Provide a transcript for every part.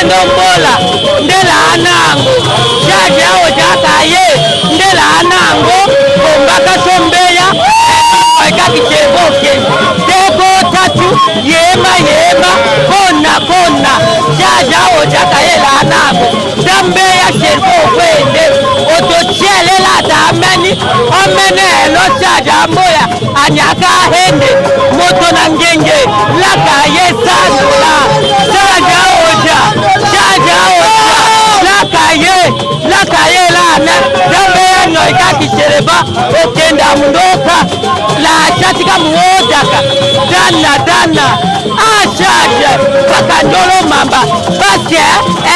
ndombola ndela anango jaja ojakaye ndela anango kombaka sombeya kakiteboke tego tatu yema kona jaja ojakaye la anango dambeya servo kwende otochelela dameni omenelo jaja moya anyaka hende moto na ngenge lakaye sanola jaja oja lakaye lana dambeya noika kichereba okenda mundoka la chatika muodaka dana achaje bakandolo mamba parce que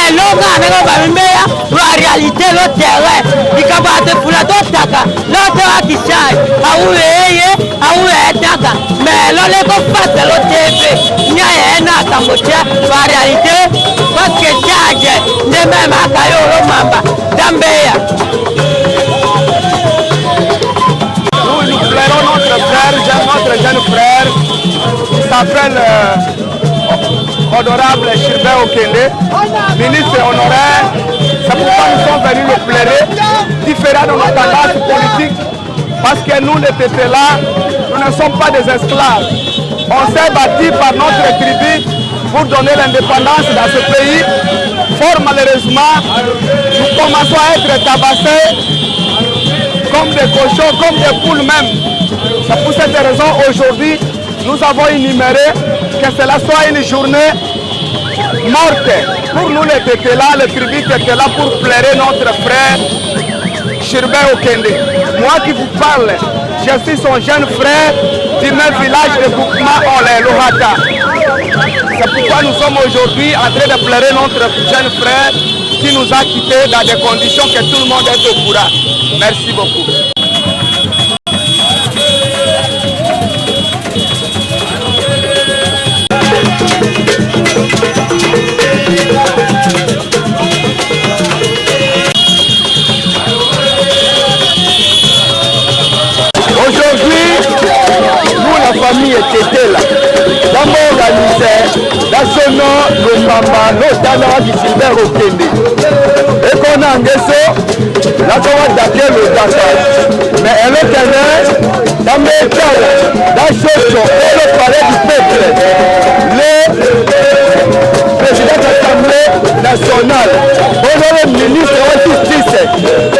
elonga nanga bamimeya la réalité lo terrain ikabate fula dotaka lo tewa kichai auye taka mais lo leko face lo TV nya ena kambotia la réalité parce que charge ne même akayo lo mamba dambeya. Nous plairons notre jeune frère qui s'appelle Honorable Gilbert Okende, ministre honoraire. C'est pourquoi nous sommes venus le plaider, différents de nos tendances politiques, parce que nous, les Tétélas, nous ne sommes pas des esclaves. On s'est battu par notre tribu pour donner l'indépendance dans ce pays. Fort malheureusement, nous commençons à être tabassés comme des cochons, comme des poules même. C'est pour cette raison aujourd'hui, nous avons énuméré que cela soit une journée morte. Pour nous les Tétélas, les tribus Tétélas, pour plaider notre frère Gilbert Okende. Moi qui vous parle, je suis son jeune frère du même village de Boukma Olé, Lohata. C'est pourquoi nous sommes aujourd'hui en train de plaider notre jeune frère qui nous a quittés dans des conditions que tout le monde est au courant. Merci beaucoup. Aujourd'hui, nous la famille était là. D'abord organisé, dans ce nom, le Mamba, l'Otana qui Gilbert Okende. Et qu'on a un guesso, là qu'on va d'ailleurs le Dakar. Mais elle est tenue dans mes cas, dans ce show, et le palais du peuple. Le président de l'Assemblée nationale, le ministre de la Justice,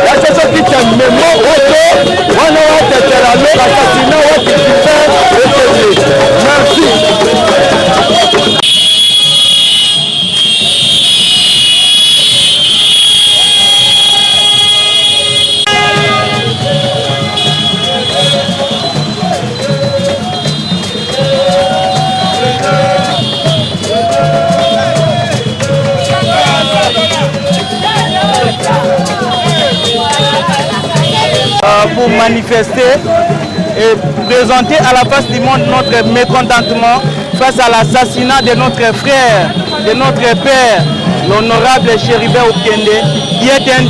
la chose qui tient mémoire, merci. Pour manifester et présenter à la face du monde notre mécontentement face à l'assassinat de notre frère, de notre père, l'honorable Gilbert Okende, qui est un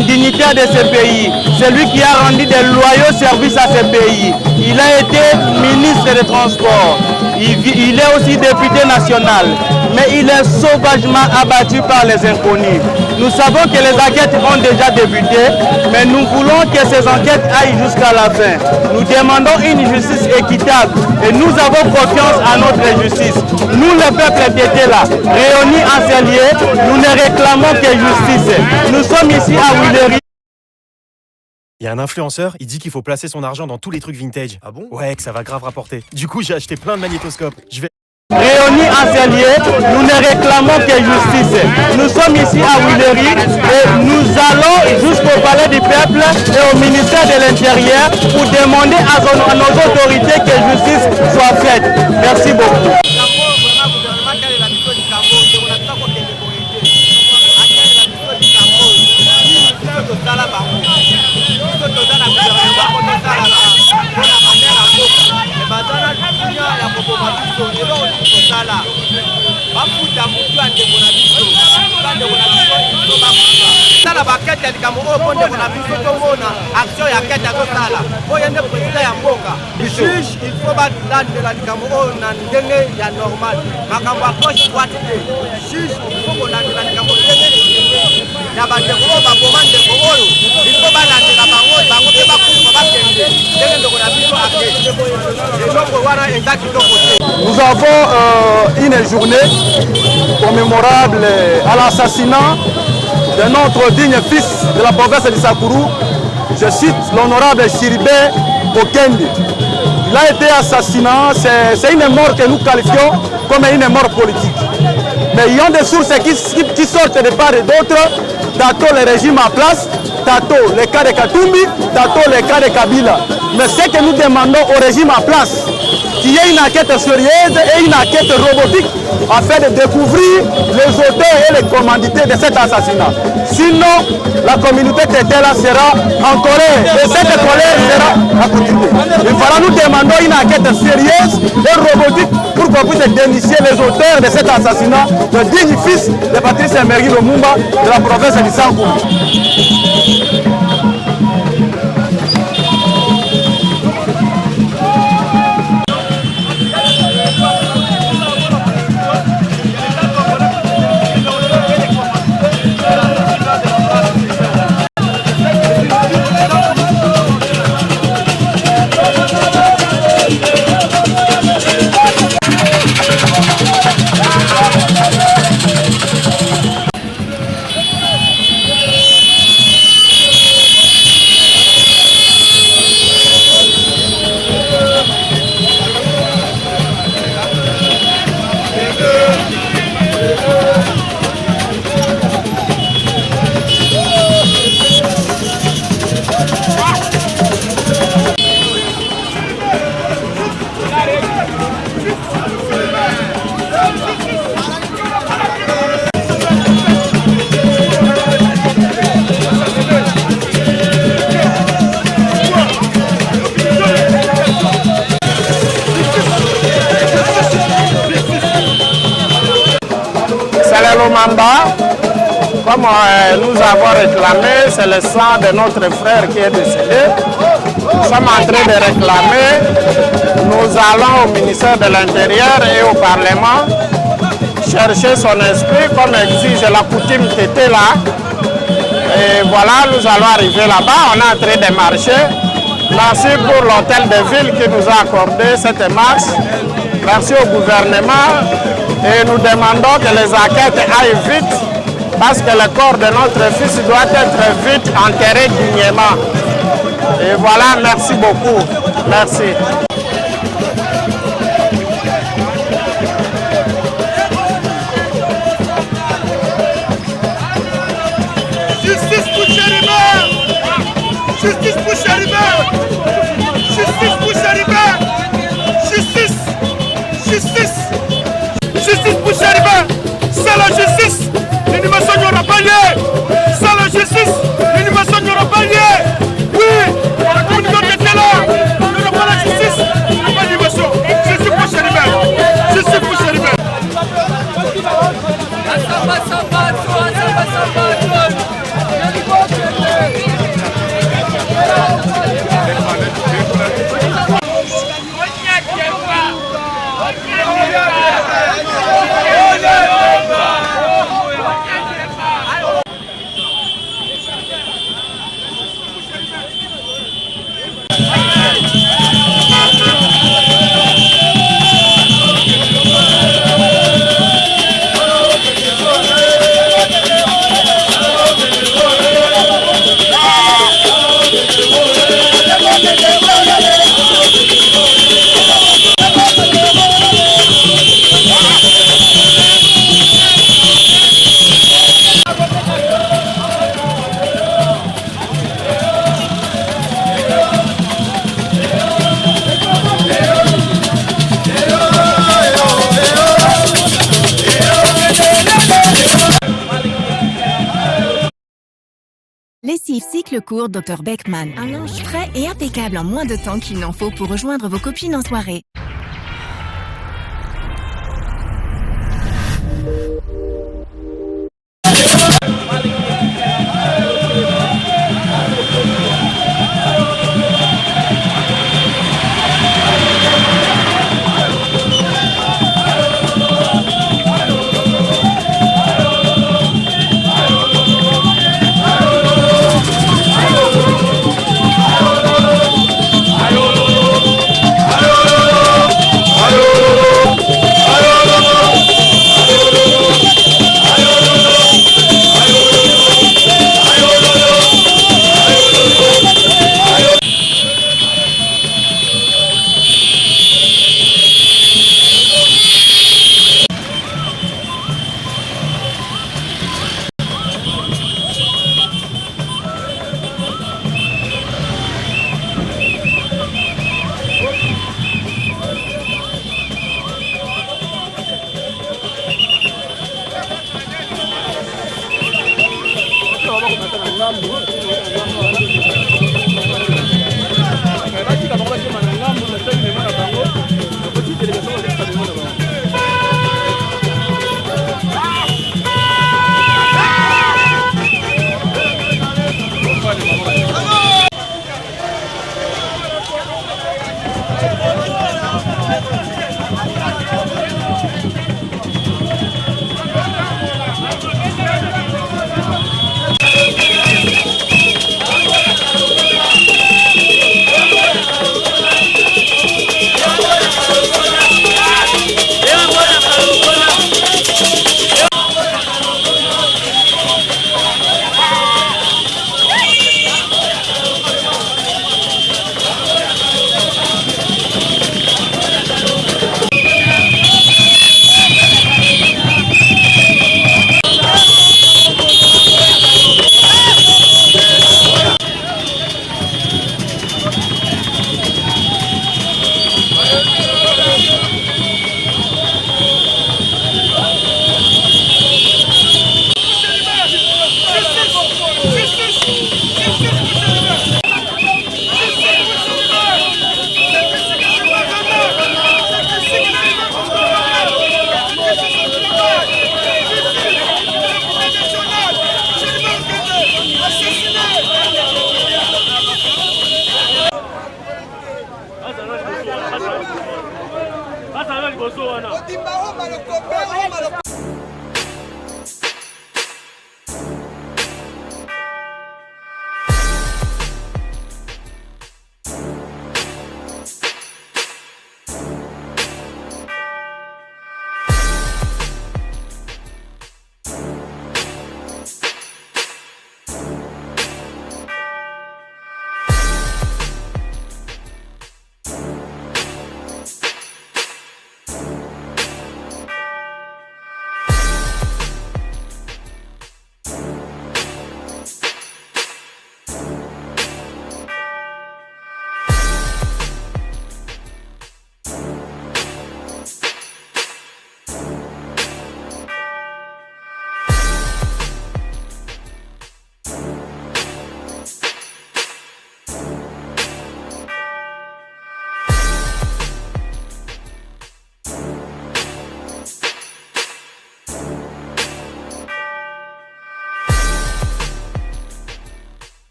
dignitaire de ce pays, celui qui a rendu de loyaux services à ce pays. Il a été ministre des Transports, il est aussi député national, mais il est sauvagement abattu par les inconnus. Nous savons que les enquêtes ont déjà débuté, mais nous voulons que ces enquêtes aillent jusqu'à la fin. Nous demandons une justice équitable et nous avons confiance à notre justice. Nous, le peuple était là, réunis en ces lieux, nous ne réclamons que justice. Nous sommes ici à Willery. Il y a un influenceur, il dit qu'il faut placer son argent dans tous les trucs vintage. Ah bon? Ouais, que ça va grave rapporter. Du coup, j'ai acheté plein de magnétoscopes. Réunis en ces lieux, nous ne réclamons que justice. Nous sommes ici à Willery et nous allons jusqu'au palais du peuple et au ministère de l'Intérieur pour demander à nos autorités que justice soit faite. Merci beaucoup. La baquette, elle est comme au fond de la vie, ya kete azosala oyo nde président ya mboka juge il faut balandela likambo oyo na ndenge ya normal makambo ya gauche droite te juge il faut kolandela likambo ndenge ya bandeko oyo baboma ndeko oyo il faut balandela bango mpe bakufa bakende ndenge ndeko na biso akende eloko wana eza kitoko te. Nous avons une journée commémorable à l'assassinat de notre digne fils de la province de Sakourou, je cite l'honorable Chiribé Okende. Il a été assassiné, c'est une mort que nous qualifions comme une mort politique. Mais il y a des sources qui sortent de part et d'autre, tantôt le régime en place, tantôt le cas de Katumbi, tantôt le cas de Kabila. Mais ce que nous demandons au régime en place, qu'il y ait une enquête sérieuse et une enquête robotique afin de découvrir les auteurs et les commandités de cet assassinat. Sinon, la communauté Tétela sera en colère et cette colère sera accoutumée. Il faudra nous demander une enquête sérieuse et robotique pour qu'on puisse dénicher les auteurs de cet assassinat, le digne fils de Patrice Emery Lumumba de la province de Sankuru. Comme nous avons réclamé, c'est le sang de notre frère qui est décédé. Nous sommes en train de réclamer. Nous allons au ministère de l'Intérieur et au Parlement chercher son esprit comme exige la coutume Tétela. Et voilà, nous allons arriver là-bas. On est en train de marcher. Merci pour l'hôtel de ville qui nous a accordé cette marche. Merci au gouvernement. Et nous demandons que les enquêtes aillent vite parce que le corps de notre fils doit être vite enterré dignement. Et voilà, merci beaucoup. Merci. Justice pour Chéribert! Justice pour Chéribert! Justice pour Chéribert! Justice! Justice! Justice pour Chéribert! C'est la justice! L'animation n'aura pas lieu! C'est la justice! L'animation n'aura pas lieu! Oui! La communauté était là! Il n'y aura pas la justice! Il n'y aura pas l'animation! Justice pour Chéribert! Justice pour Chéribert! Lessive cycle court Dr Beckman. Un linge frais et impeccable en moins de temps qu'il n'en faut pour rejoindre vos copines en soirée.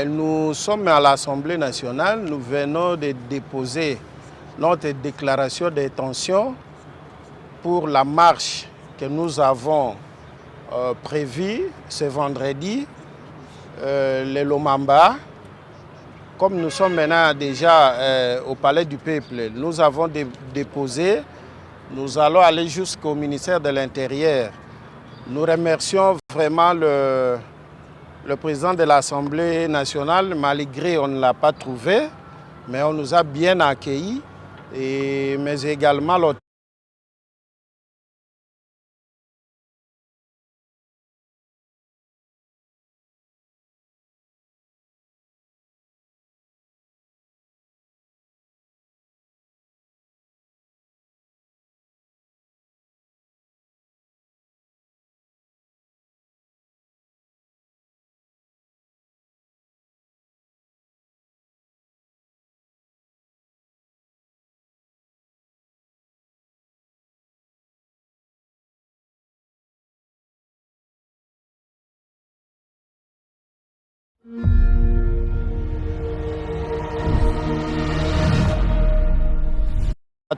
Nous sommes à l'Assemblée nationale, nous venons de déposer notre déclaration d'intention pour la marche que nous avons prévue ce vendredi, le Lomamba. Comme nous sommes maintenant déjà au Palais du Peuple, nous avons déposé, nous allons aller jusqu'au ministère de l'Intérieur. Nous remercions vraiment le président de l'Assemblée nationale, malgré on ne l'a pas trouvé, mais on nous a bien accueillis, mais également l'hôtel.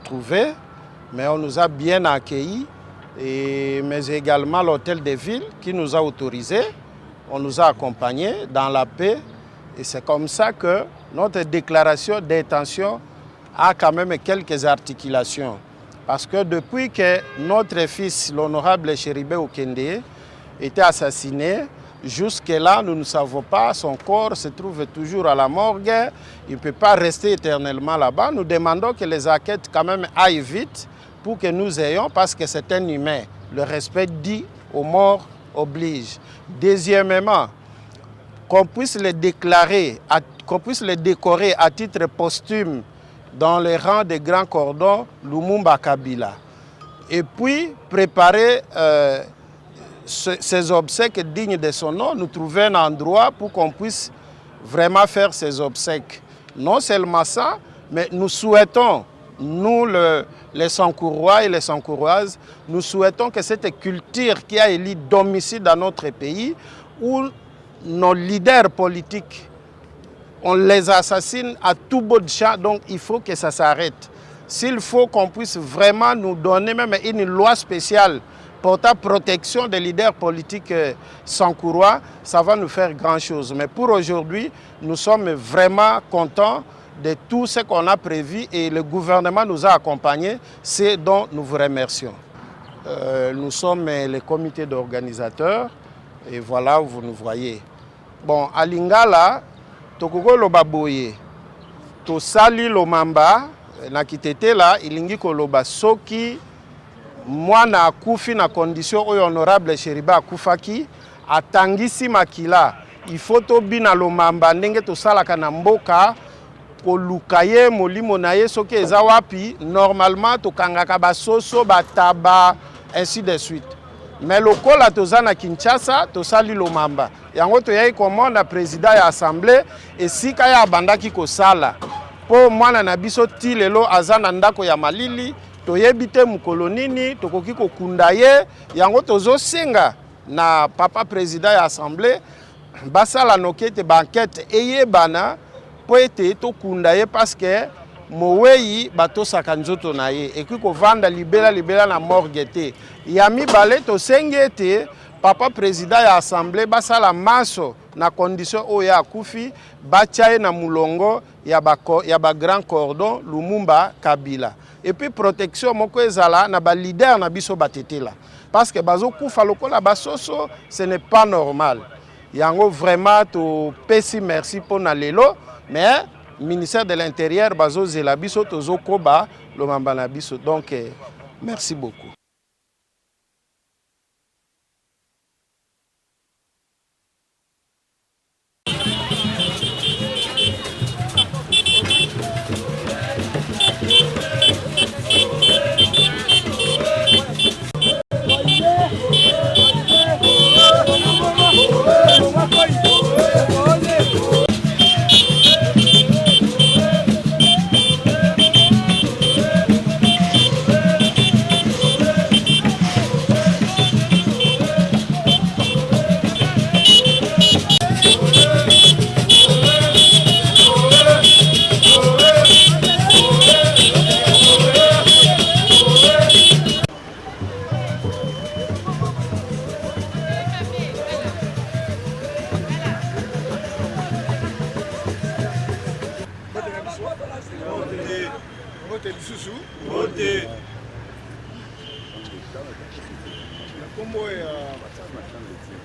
Trouvé, mais on nous a bien accueillis, mais également l'hôtel de ville qui nous a autorisés, on nous a accompagnés dans la paix, et c'est comme ça que notre déclaration d'intention a quand même quelques articulations. Parce que depuis que notre fils, l'honorable Chéribé Okende, était assassiné, jusque-là, nous ne savons pas, son corps se trouve toujours à la morgue, il ne peut pas rester éternellement là-bas. Nous demandons que les enquêtes quand même aillent vite pour que nous ayons, parce que c'est un humain, le respect dit aux morts oblige. Deuxièmement, qu'on puisse les déclarer, qu'on puisse les décorer à titre posthume dans les rangs des grands cordons Lumumba Kabila. Et puis préparer ces obsèques dignes de son nom, nous trouver un endroit pour qu'on puisse vraiment faire ces obsèques. Non seulement ça, mais nous souhaitons, nous les Sankourois et les Sankouroises, nous souhaitons que cette culture qui a élu domicile dans notre pays, où nos leaders politiques, on les assassine à tout bout de champ, donc il faut que ça s'arrête. S'il faut qu'on puisse vraiment nous donner même une loi spéciale portant protection des leaders politiques sankourois, ça va nous faire grand chose. Mais pour aujourd'hui, nous sommes vraiment contents de tout ce qu'on a prévu et le gouvernement nous a accompagnés, c'est dont nous vous remercions. Nous sommes les comités d'organisateurs et voilà où vous nous voyez. Bon, à Lingala, Tokoko Lobaboye, Tosali Lomamba, na kitete là, ilingi koloba soki mwana akufi na condition oyo honorable Sheriba akufaki atangisi makila il faut to bina Lomamba ndenge to salaka na mboka koluka ye molimo na ye soki eza wapi normalement to kangaka basoso bataba ainsi de suite. Mais lokola toza na Kinshasa tosali Lomamba yango to yai komona président ya assemblée esika ya bandaki kosala po mwana na biso ti lelo aza na ndako ya malili toyebi te mokolo nini tokoki kokunda ye yango tozosenga na papa président ya assemblée basala noki ete banquete eyebana po ete tokunda ye parce que mowei batosaka nzoto na ye ekoki kovanda libela na morgue te ya mibale tosengi ete papa président ya assemblée basala maso na condition oyo akufi batia ye na mulongo ya ba grand cordon Lumumba Kabila. Et puis protection moko ezala na ba leader na biso batetela parce que bazo kufa lokola basoso ce n'est pas normal. Yango vraiment to pesi merci pour na lelo mais ministère de l'Intérieur bazo zela biso tozo koba Lomamba na biso donc merci beaucoup.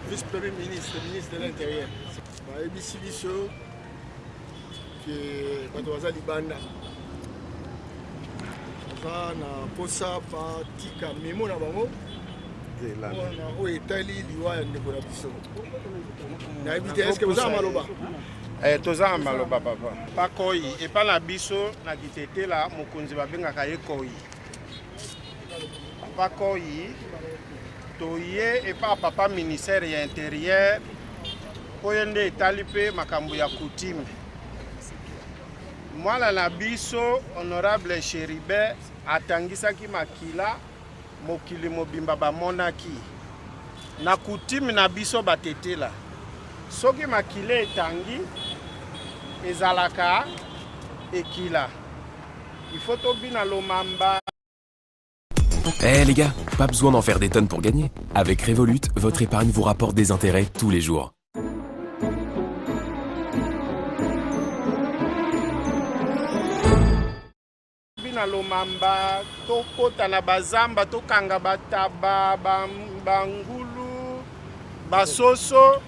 Vice-premier ministre, ministre de l'Intérieur. Baebisi biso que bato baza libanda. Baza na posa batika memo na bango. Na oyo etali liwa ya ndeko na biso. Nayebi te, est-ce que boza maloba? Toza maloba papa. Pa koyi epa na biso na kitete la mokonzi babengaka ye koyi. Pa koyi toye epa papa ministère ya intérieur oyo nde etali mpe makambo ya coutume. Mwana na biso honorable Sheribe atangisaki makila mokili mobimba bamonaki na coutume na biso batetela soki makila etangi ezalaka ekila il faut tobina Lomamba. Eh les gars, pas besoin d'en faire des tonnes pour gagner. Avec Revolut, votre épargne vous rapporte des intérêts tous les jours. Bina Lomamba, tokota na bazamba, tokanga bataba, bangulu, basoso,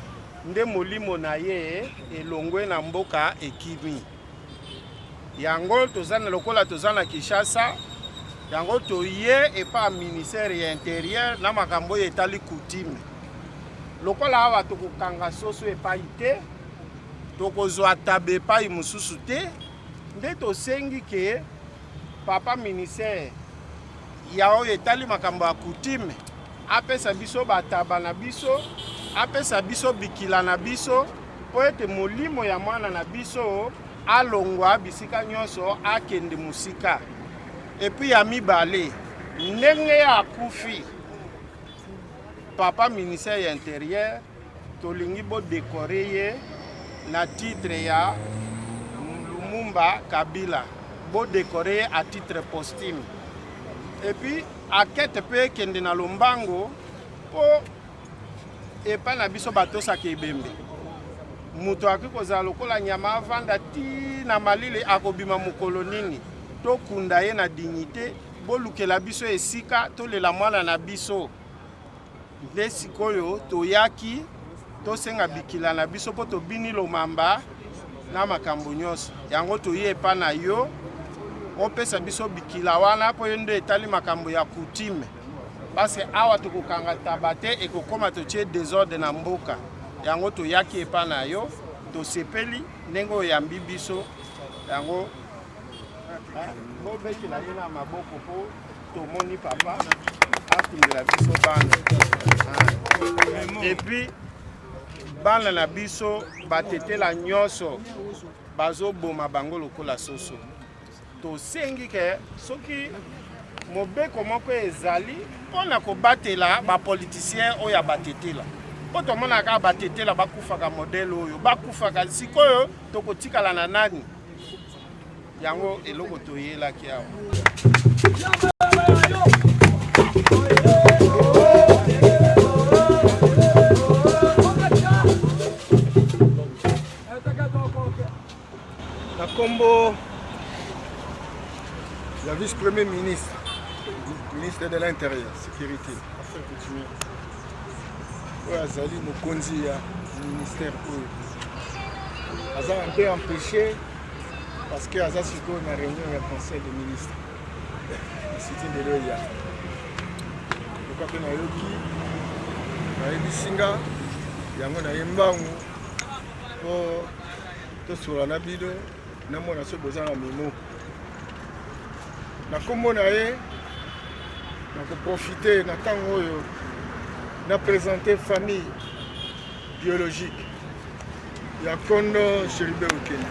nde molimo na ye, elongwe na mboka ekimi. Yango tozana lokola tozana Kinshasa, yango toye epa ministère ya intérieur na makambo etali coutume lokola awa tokokanga soso epai te tokozwa tabe epai mosusu te nde tosengi ke papa ministère ya oyo etali makambo ya coutume apesa biso bataba na biso apesa biso bikila na biso po ete molimo ya mwana na biso alongwa bisika nyonso akende musika epuis ya mibale ndenge ya akufi papa ministère ya intérieur tolingi bodekore ye na titre ya Lumumba Kabila bodekore ye a titre posthume epuis akete mpe ekende na lombango po epai na biso batosaka ebembe moto akoki kozala lokola nyama avanda ti na malili akobima mokolo nini tokunda ye na dignité bolukela biso esika tolela mwana na biso nde sikoyo toyaki tosenga bikila na biso po tobini lomamba na makambo nyonso yango toye epa na yo opesa biso bikila wana po yo nde etali makambo ya coutume parce que awa tokokanga taba te ekokoma totie désordre na mboka yango toyaki epa na yo tosepeli ndenge oyambi biso yango bobekela ye na maboko po tomoni papa akundela biso bana epuis bana na biso batetela nyonso bazoboma bango lokola soso tosengi ke soki mobeko moko ezali mpona kobatela bapoliticien oyo batetela po tomonaka batetela bakufaka modele oyo bakufaka sikoyo tokotikala na nani yango eloko toyelaki awa na kombo la vice-premier ministre de l'Intérieur, sécurité, affaires coutumières. Oui, Azali Mokonzi ya ministère oyo. Aza un peu empêché parce que Aza siko na réunion ya conseil des ministres. C'était de l'Oya. Donc après na yoki na ebisinga yango na yembangu po to sura na bido na mona so bozana memo. Na kombo na ye na profiter na tango oyo na présenter famille biologique ya Kondo Cheribe Okene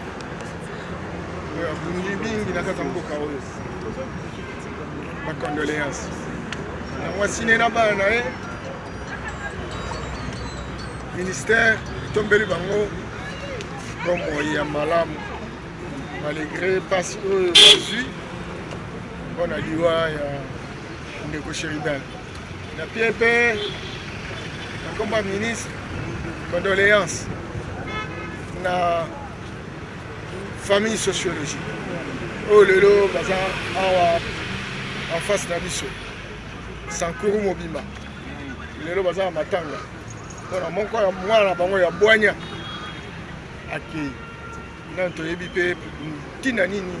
ya bundi bingi na kata mboka oyo ba condoléances na mwasine na bana na ye ministère tombeli bango comme ya malamu malgré pasi oyo bazui mpona liwa ya ndeko Sheridan na pie mpe na kombo ya ministre condoléance na famille sociologique oyo lelo baza awa en face na biso Sankuru Mobimba lelo baza na matanga mpona moko ya mwana na bango ya bwanya akei nano toyebi mpe ntina nini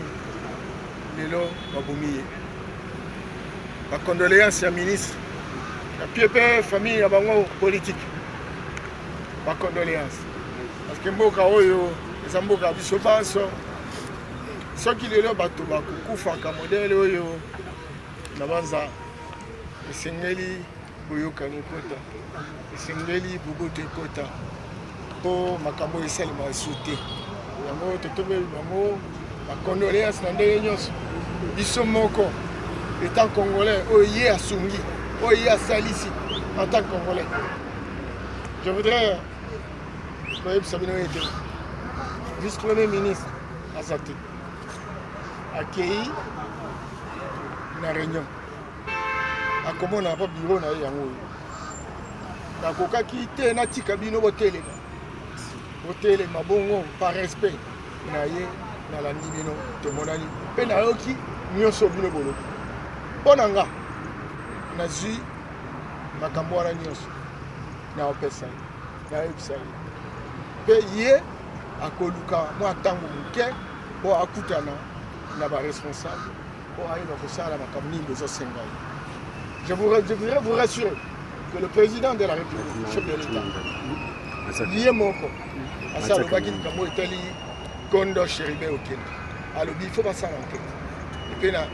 lelo babomi ye bacondoléance ya ministre na pie mpe famille ya bango politique bacondoléance parce que mboka oyo eza mboka ya biso banso soki lelo bato bakokufaka modele oyo na banza esengeli boyokani ekota esengeli boboto ekota mpo makambo oyo esalema esu te yango totombeli bango bacondoléance na ndenge nyonso biso moko étant congolais oyo ye asungi oyo ye asalisi en tant que congolais. Je voudrais koyebisa bino ete vice-premier ministre aza te akei na réunion akomona mpo biro na ye yango oyo nakokaki te natika bino botelema bongo par respect na ye nalandi bino tomonani mpe nayoki nyonso bino bolobi mpo na nga nazwi makambo wana nyonso naopesa ye nayebisa ye mpe ye akoluka mwa ntango moke mpo akutana na baresponsable Je voudrais vous rassurer que le président de la République, chef de l'État, lié moko, asa lobaki likambo etali Kondo Chéribé Okende. Alobi il faut pas ça l'enquête. Et puis là,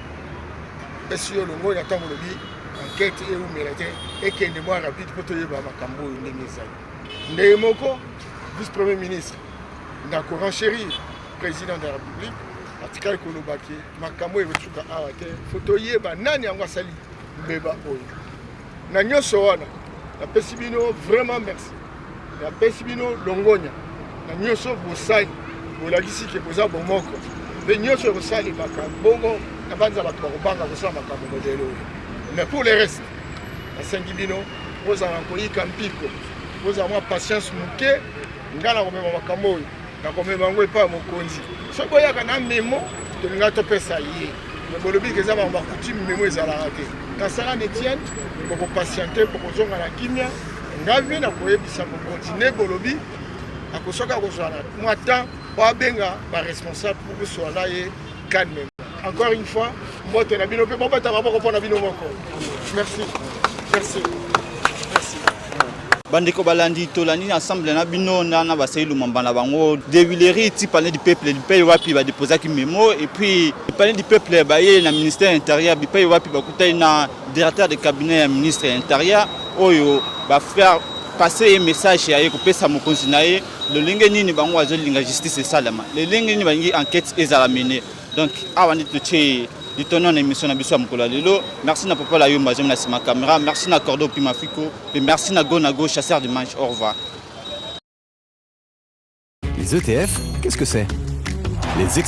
est-ce que le mot attend lobi enquête et ou mérité et qu'il est moins rapide pour te dire makambo ndemeza. Ndemoko, vice-premier ministre, Nakoran Chéri, président de la République, atikali kolobaki makambo ebetuka awate photo yeba nani yango asali mbeba oyo. Na nyonso wana, la pesibino vraiment merci. La pesibino longonya. Na nyonso bosali, bolakisi ke boza bomoko. Mais nyonso bosali makambo na banza bato bakobanga kosala makambo modele oyo. Mais pour le reste, na sengibino ozala koyika mpiko. Ozala mwa patience muke, ngana komema makambo oyo. Na komema ngo epa mokonzi. So boyaka na memo, tolinga topesa ye. Mais bolobi ke za ba coutume memo ezala raté. Kasara Etienne, pour patienter, pour qu'on ait la kimia, ngavi na koyebisa mokonzi ne bolobi akosoka kozwana mwata ba benga ba responsable pour que soit là et calme. Encore une fois, mbote na bino pe bobata ba ko pona bino moko. Merci. Merci. Merci. Bandeko balandi tolani ensemble na bino na basailu mambana bango de Villery ti parler du peuple wapi ba déposer ki mémo et puis parler du peuple baye na ministère intérieur bi paye wapi ba kutai na directeur de cabinet ministre intérieur oyo ba faire passer un message ya ko pesa mokonzi na ye le linge nini bango azolinga justice salama le linge nini bangi enquête ezala menée donc awandi tuche Ditonon émission na biso mukolo lelo. Merci na papa la yomba j'aime na ma caméra, merci na Cordo Pimafiko et merci na Gonago chasseur de manche. Au revoir. Les ETF, qu'est-ce que c'est? Les